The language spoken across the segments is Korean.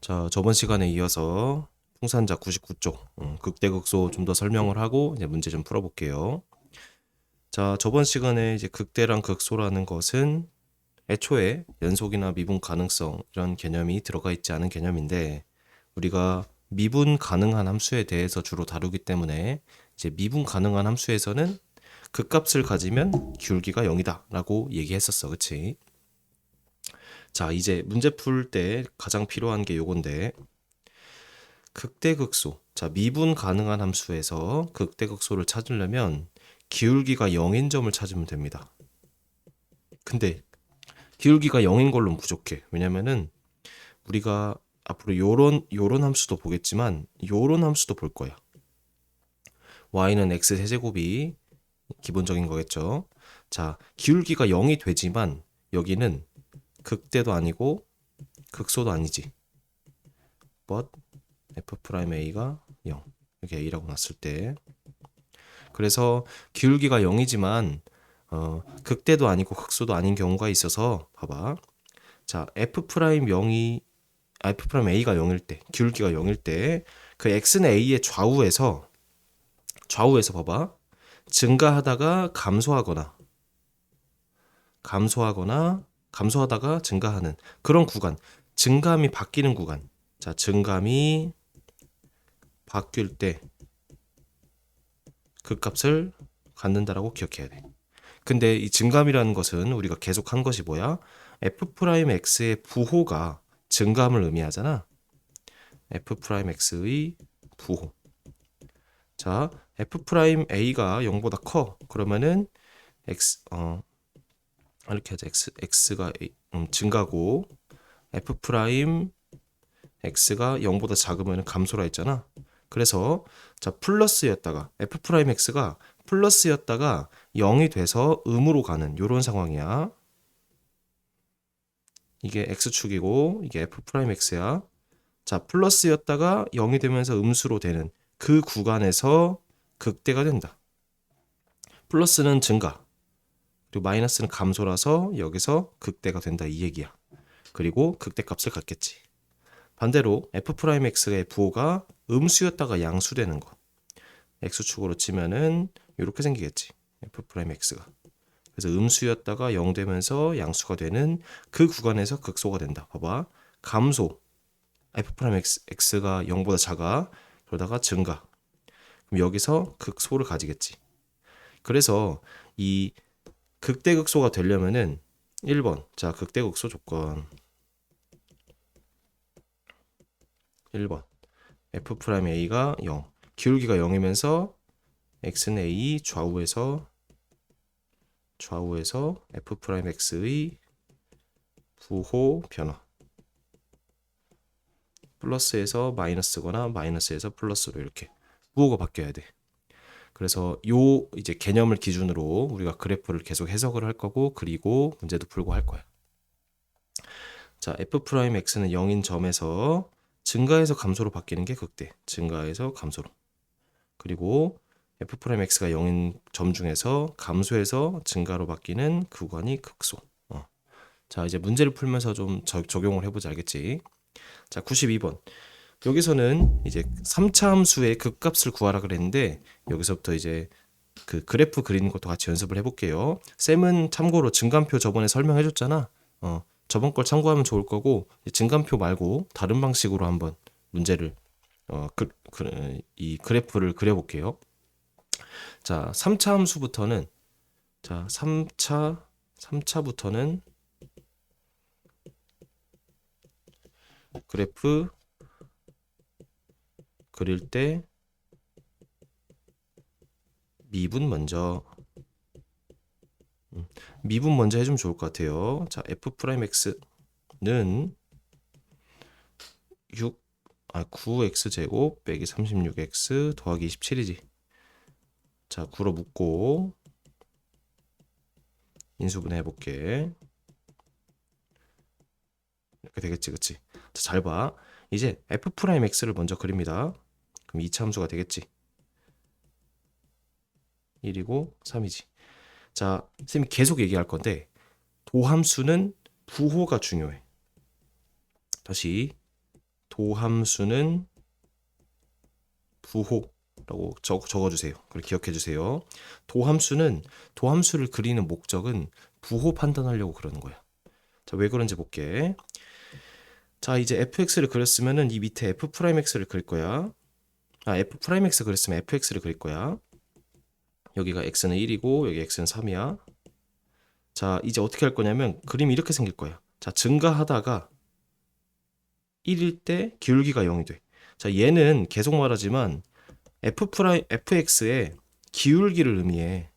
자, 저번 시간에 이어서 풍산자 99쪽 극대극소 좀 더 설명을 하고 이제 문제 좀 풀어볼게요. 자, 저번 시간에 이제 극대랑 극소라는 것은 애초에 연속이나 미분 가능성 이런 개념이 들어가 있지 않은 개념인데 우리가 미분 가능한 함수에 대해서 주로 다루기 때문에 이제 미분 가능한 함수에서는 극값을 가지면 기울기가 0이다 라고 얘기했었어. 그치? 자, 이제 문제 풀 때 가장 필요한 게 요건데 극대극소. 자, 미분 가능한 함수에서 극대극소를 찾으려면 기울기가 0인 점을 찾으면 됩니다. 근데 기울기가 0인 걸로는 부족해. 왜냐면은 우리가 앞으로 요런 함수도 보겠지만 요런 함수도 볼 거야. y는 x 세제곱이 기본적인 거겠죠. 자, 기울기가 0이 되지만 여기는 극대도 아니고 극소도 아니지. but f'a가 0. 이렇게 a라고 놨을 때 그래서 기울기가 0이지만 극대도 아니고 극소도 아닌 경우가 있어서 봐봐. 자, f'A가 0일 때, 기울기가 0일 때 그 x는 a의 좌우에서 봐봐. 증가하다가 감소하다가 증가하는 그런 구간. 증감이 바뀌는 구간. 자, 증감이 바뀔 때 극값을 갖는다라고 기억해야 돼. 근데 이 증감이라는 것은 우리가 계속 한 것이 뭐야? f'x의 부호가 증감을 의미하잖아. f'x의 부호. 자, f'a가 0보다 커. 그러면은 이렇게 하자. x가 증가고 f'x가 0보다 작으면 감소라 했잖아. 그래서 자, 플러스였다가 f'x가 플러스였다가 0이 돼서 음으로 가는 이런 상황이야. 이게 x축이고 이게 f'x야. 자, 플러스였다가 0이 되면서 음수로 되는 그 구간에서 극대가 된다. 플러스는 증가, 그리고 마이너스는 감소라서 여기서 극대가 된다 이 얘기야. 그리고 극대값을 갖겠지. 반대로 f'x의 부호가 음수였다가 양수되는 거. x축으로 치면은 이렇게 생기겠지. f'x가. 그래서 음수였다가 0 되면서 양수가 되는 그 구간에서 극소가 된다. 봐봐. 감소. f'x가 0보다 작아. 그러다가 증가. 그럼 여기서 극소를 가지겠지. 그래서 이 극대극소가 되려면은 1번. 자, 극대극소 조건. 1번. f'a가 0. 기울기가 0이면서 x는 a 좌우에서 f'x의 부호 변화. 플러스에서 마이너스거나 마이너스에서 플러스로 이렇게 부호가 바뀌어야 돼. 그래서 요 이제 개념을 기준으로 우리가 그래프를 계속 해석을 할 거고 그리고 문제도 풀고 할 거야. 자, f'x는 0인 점에서 증가해서 감소로 바뀌는 게 극대. 증가해서 감소로. 그리고 f'x가 0인 점 중에서 감소해서 증가로 바뀌는 구간이 극소. 자, 이제 문제를 풀면서 좀 적용을 해보자. 알겠지? 자, 92번. 여기서는 이제 3차 함수의 극값을 구하라 그랬는데 여기서부터 이제 그 그래프 그리는 것도 같이 연습을 해볼게요. 쌤은 참고로 증감표 저번에 설명해줬잖아. 저번 걸 참고하면 좋을 거고 증감표 말고 다른 방식으로 한번 문제를 이 그래프를 그려볼게요. 자, 3차 함수부터는 자, 3차부터는 그래프 그릴 때 미분 먼저 해주면 좋을 것 같아요. 자, f'x는 9x 제곱 빼기 36x 더하기 27이지. 자, 9로 묶고 인수분해 해볼게. 이렇게 되겠지, 그치? 자, 잘 봐. 이제 f'x를 먼저 그립니다. 그럼 2차 함수가 되겠지. 1이고 3이지. 자, 쌤이 계속 얘기할 건데 도함수는 부호가 중요해. 다시 도함수는 부호라고 적어주세요. 그걸 기억해주세요. 도함수를 그리는 목적은 부호 판단하려고 그러는 거야. 자, 왜 그런지 볼게. 자, 이제 fx를 그렸으면은 이 밑에 f'x를 그릴 거야. f'x 그렸으면 fx를 그릴 거야. 여기가 x는 1이고 여기 x는 3이야. 자, 이제 어떻게 할 거냐면 그림이 이렇게 생길 거야. 자, 증가하다가 1일 때 기울기가 0이 돼. 자, 얘는 계속 말하지만 fx의 기울기를 의미해.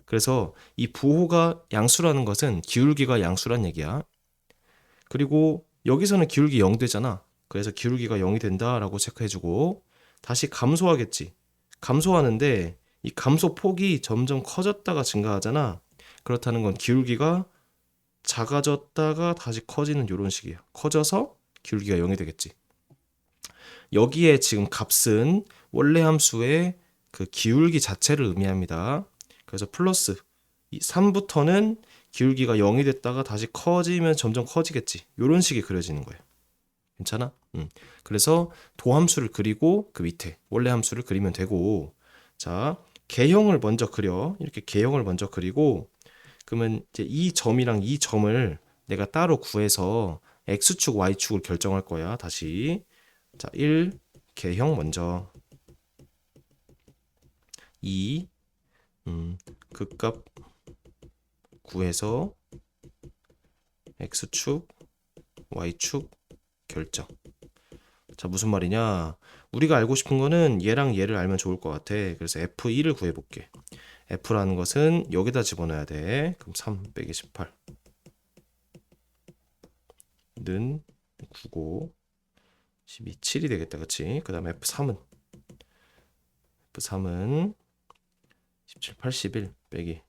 그래서 이 부호가 양수라는 것은 기울기가 양수란 얘기야. 그리고 여기서는 기울기 0 되잖아. 그래서 기울기가 0이 된다라고 체크해주고 다시 감소하겠지. 감소하는데 이 감소 폭이 점점 커졌다가 증가하잖아. 그렇다는 건 기울기가 작아졌다가 다시 커지는 이런 식이야. 커져서 기울기가 0이 되겠지. 여기에 지금 값은 원래 함수의 그 기울기 자체를 의미합니다. 그래서 플러스 이 3부터는 기울기가 0이 됐다가 다시 커지면 점점 커지겠지. 이런 식이 그려지는 거예요. 괜찮아? 그래서 도함수를 그리고 그 밑에 원래 함수를 그리면 되고, 자, 개형을 먼저 그려. 이렇게 개형을 먼저 그리고 그러면 이제 이 점이랑 이 점을 내가 따로 구해서 x축, y축을 결정할 거야. 다시. 자, 1 개형 먼저. 2 극값 구해서 x축, y축 결정. 자, 무슨 말이냐? 우리가 알고 싶은 거는 얘랑 얘를 알면 좋을 것 같아. 그래서 f1을 구해볼게. f라는 것은 여기다 집어넣어야 돼. 그럼 3 빼기 18는 9고 12, 7이 되겠다. 그치? 그 다음에 f3은 17, 81 빼기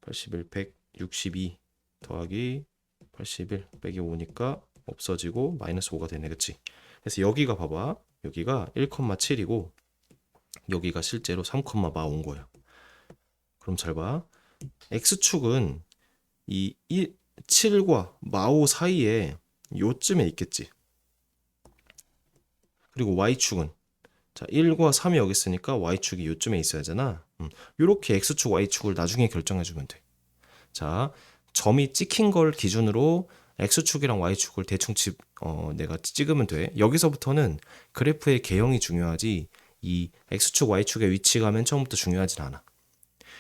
81, 162 더하기 81 빼기 5니까 없어지고 마이너스 5가 되네. 그치? 그래서 여기가 봐봐. 여기가 1,7이고 여기가 실제로 3,4 온 거야. 그럼 잘 봐. x축은 이 7과 마오 사이에 요쯤에 있겠지. 그리고 y축은 자 1과 3이 여기 있으니까 y축이 요쯤에 있어야 하잖아. 요렇게 x축, y축을 나중에 결정해주면 돼. 자, 점이 찍힌 걸 기준으로 x축이랑 y축을 대충 내가 찍으면 돼. 여기서부터는 그래프의 개형이 중요하지 이 x축, y축의 위치가 맨 처음부터 중요하진 않아.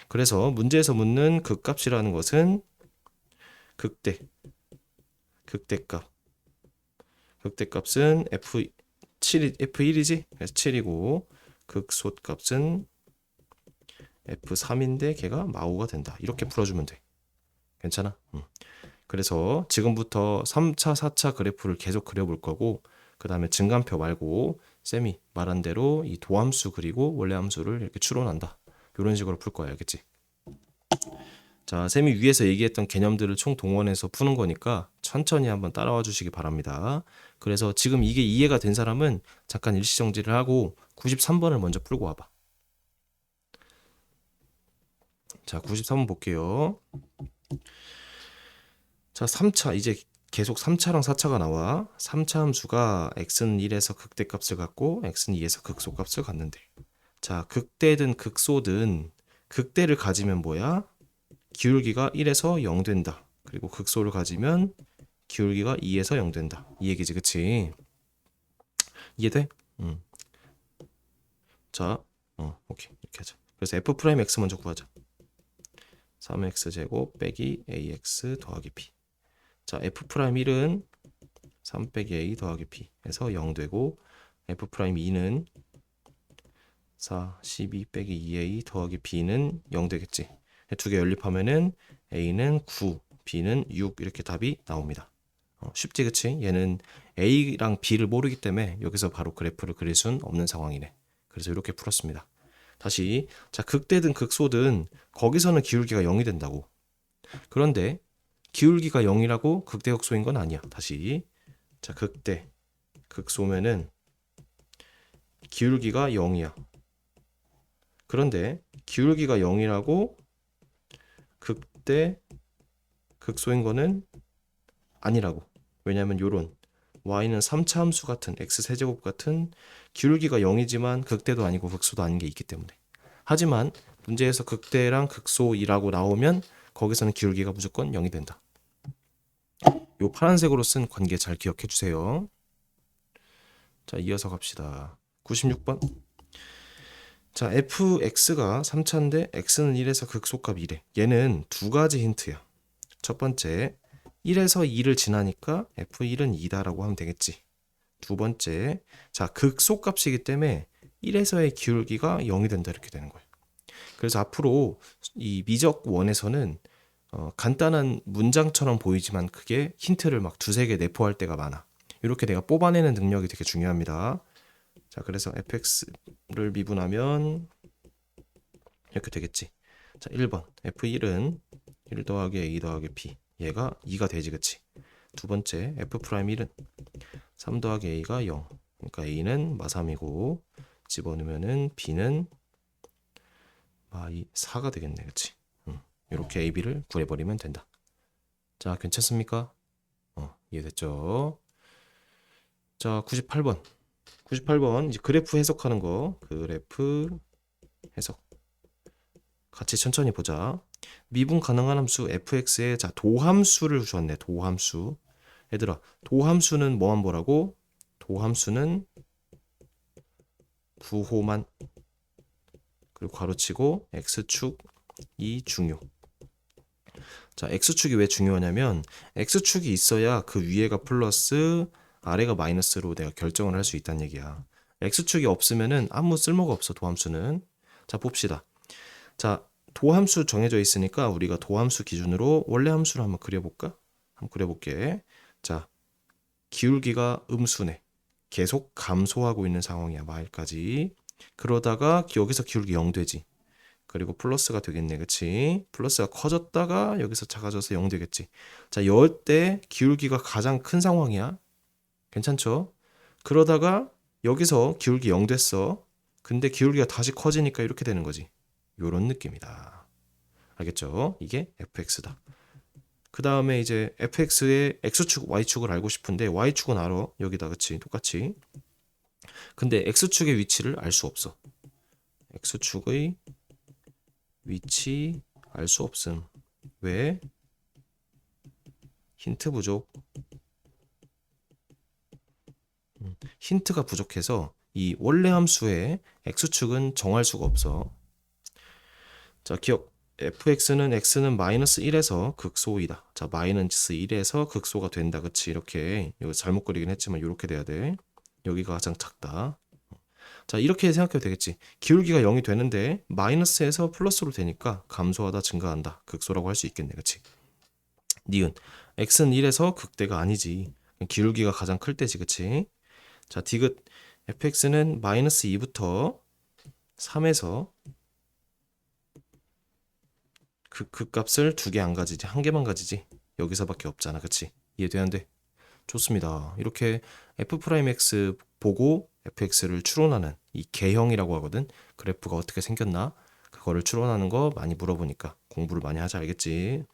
그래서 문제에서 묻는 극값이라는 것은 극대값은 F1이지? 그래서 7이고 극소값은 F3인데 걔가 마오가 된다. 이렇게 풀어주면 돼. 괜찮아? 그래서 지금부터 3차, 4차 그래프를 계속 그려볼 거고 그 다음에 증간표 말고 쌤이 말한 대로 이 도함수 그리고 원래 함수를 이렇게 추론한다. 이런 식으로 풀 거야. 알겠지? 자, 쌤이 위에서 얘기했던 개념들을 총 동원해서 푸는 거니까 천천히 한번 따라와 주시기 바랍니다. 그래서 지금 이게 이해가 된 사람은 잠깐 일시정지를 하고 93번을 먼저 풀고 와봐. 자, 93번 볼게요. 자, 3차 이제 계속 3차랑 4차가 나와. 3차 함수가 x는 1에서 극대값을 갖고 x는 2에서 극소값을 갖는데, 자, 극대든 극소든 극대를 가지면 뭐야? 기울기가 1에서 0 된다. 그리고 극소를 가지면 기울기가 2에서 0 된다. 이 얘기지, 그치? 이해돼? 자, 오케이. 이렇게 하자. 그래서 f'x 먼저 구하자. 3x제곱 빼기 ax 더하기 b. 자, f'1은 3 빼기 a 더하기 b 해서 0 되고 f'2는 4, 12 빼기 2a 더하기 b는 0 되겠지. 두 개 연립하면은 a는 9, b는 6 이렇게 답이 나옵니다. 쉽지, 그치? 얘는 a랑 b를 모르기 때문에 여기서 바로 그래프를 그릴 수는 없는 상황이네. 그래서 이렇게 풀었습니다. 다시, 자, 극대든 극소든 거기서는 기울기가 0이 된다고. 그런데 기울기가 0이라고 극대 극소인 건 아니야. 다시, 자, 극대 극소면은 기울기가 0이야. 그런데 기울기가 0이라고 극대 극소인 거는 아니라고. 왜냐면 요런 y는 3차 함수 같은 x세제곱 같은 기울기가 0이지만 극대도 아니고 극소도 아닌 게 있기 때문에. 하지만 문제에서 극대랑 극소이라고 나오면 거기서는 기울기가 무조건 0이 된다. 요 파란색으로 쓴 관계 잘 기억해 주세요. 자, 이어서 갑시다. 96번. 자, fx가 3차인데 x는 1에서 극소값 2래. 얘는 두 가지 힌트야. 첫 번째, 1에서 2를 지나니까 f1은 2다라고 하면 되겠지. 두 번째, 자, 극소값이기 때문에 1에서의 기울기가 0이 된다 이렇게 되는 거예요. 그래서 앞으로 이 미적 원에서는 간단한 문장처럼 보이지만 그게 힌트를 막 두세 개 내포할 때가 많아. 이렇게 내가 뽑아내는 능력이 되게 중요합니다. 자, 그래서 fx를 미분하면 이렇게 되겠지. 자, 1번 f1은 1 더하기 a 더하기 b, 얘가 2가 되지, 그치? 두 번째 f'1은 3 더하기 a가 0, 그러니까 a는 마3이고 집어넣으면은 b는 마2, 4가 되겠네, 그치? 이렇게 a, b를 구해버리면 된다. 자, 괜찮습니까? 이해됐죠? 자, 98번 이제 그래프 해석하는 거. 그래프 해석 같이 천천히 보자. 미분 가능한 함수 fx에 자 도함수를 주었네. 도함수. 얘들아, 도함수는 뭐만 보라고? 도함수는 부호만, 그리고 괄호치고 x축 이 중요. 자, x축이 왜 중요하냐면 x축이 있어야 그 위에가 플러스 아래가 마이너스로 내가 결정을 할 수 있다는 얘기야. x축이 없으면은 아무 쓸모가 없어, 도함수는. 자, 봅시다. 자, 도함수 정해져 있으니까 우리가 도함수 기준으로 원래 함수를 한번 그려볼까? 한번 그려볼게. 자, 기울기가 음수네. 계속 감소하고 있는 상황이야, 마일까지. 그러다가 여기서 기울기 0 되지. 그리고 플러스가 되겠네, 그치? 플러스가 커졌다가 여기서 작아져서 0 되겠지. 자, 이때 기울기가 가장 큰 상황이야. 괜찮죠? 그러다가 여기서 기울기 0 됐어. 근데 기울기가 다시 커지니까 이렇게 되는 거지. 요런 느낌이다. 알겠죠? 이게 fx다. 그 다음에 이제 fx의 x축, y축을 알고 싶은데 y축은 알아. 여기다, 그치? 똑같이. 근데 x축의 위치를 알 수 없어. x축의 위치 알 수 없음. 왜? 힌트 부족. 힌트가 부족해서 이 원래 함수의 x축은 정할 수가 없어. 자, 기억. fx는 x는 마이너스 1에서 극소이다. 자, 마이너스 1에서 극소가 된다. 그치? 이렇게. 여기 잘못 그리긴 했지만 이렇게 돼야 돼. 여기가 가장 작다. 자, 이렇게 생각해도 되겠지. 기울기가 0이 되는데 마이너스에서 플러스로 되니까 감소하다 증가한다. 극소라고 할 수 있겠네. 그치? 니은. x는 1에서 극대가 아니지. 기울기가 가장 클 때지. 그치? 자, 디귿. fx는 마이너스 2부터 3에서 그 값을 두 개 안 가지지. 한 개만 가지지. 여기서밖에 없잖아. 그치? 이해되는데? 좋습니다. 이렇게 f'x 보고 fx를 추론하는 이 개형이라고 하거든. 그래프가 어떻게 생겼나? 그거를 추론하는 거 많이 물어보니까 공부를 많이 하자, 알겠지?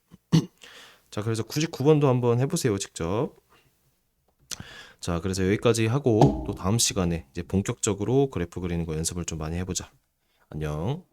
자, 그래서 99번도 한번 해보세요, 직접. 자, 그래서 여기까지 하고 또 다음 시간에 이제 본격적으로 그래프 그리는 거 연습을 좀 많이 해보자. 안녕.